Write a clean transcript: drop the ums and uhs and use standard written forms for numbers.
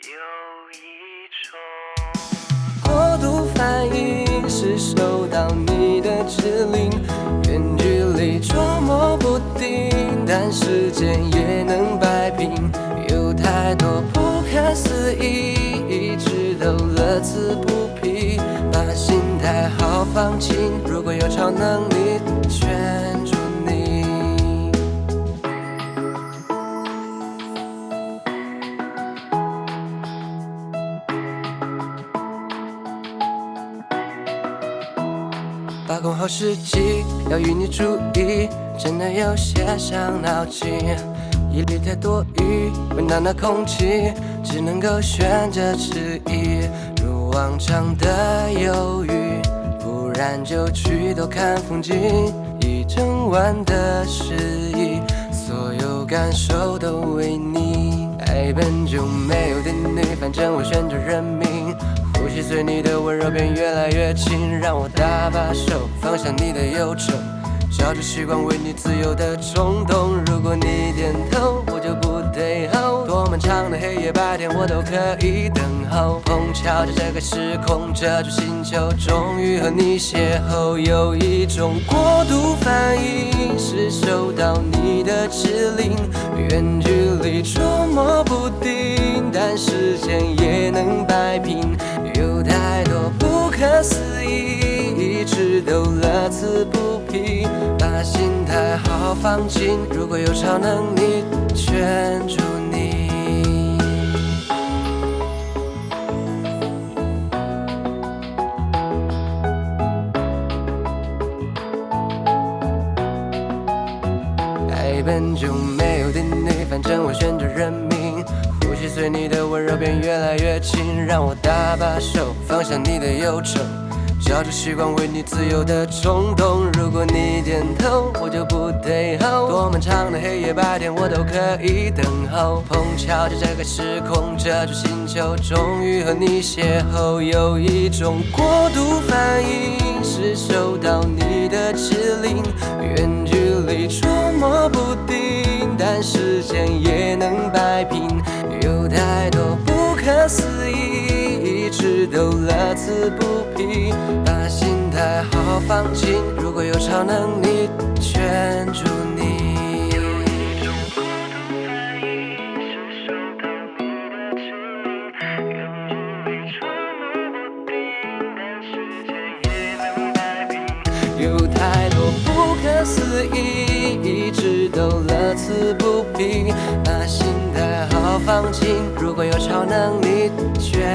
有一种过度反应是收到你的指令，远距离捉摸不定，但时间也能摆平。有太多不可思议，一直都乐此不疲，把心态好放轻。如果有超能力，圈住你。把控好时机，要与你注意，真的有些伤脑筋。一粒太多余，会闹闹空气，只能够选择迟疑。如往常的犹豫，不然就去多看风景。一整晚的失意，所有感受都为你。爱本就没有定律，反正我选择认命。呼吸随你的温柔变越来越近，让我搭把手放下你的忧愁，笑着习惯为你自由的冲动。如果你点头，我就不退后。多漫长的黑夜白天，我都可以等候。碰巧在这个时空，这座星球，终于和你邂逅。有一种过度反应，是收到你的指令，远距离捉摸不定，但时间也能摆平。有太多不可思议，一直都乐此不疲，把心态好放轻。如果有超能力，圈住你。爱本就没有定律，反正我选择认命。呼吸随你的温柔变越来越近，让我搭把手放下你的忧愁，笑着习惯为你自由的冲动。如果你点头，我就不退后。多漫长的黑夜白天，我都可以等候。碰巧在这个时空，这座星球，终于和你邂逅。有一种过度反应，是收到你的指令，远距离捉摸不定，但时间也能摆平。有太多不可思议，一直都乐此不疲，把心态好放轻。如果有超能力，圈住你。有太多不可思议，一直都乐此不疲，把心态好放轻。如果有超能力，圈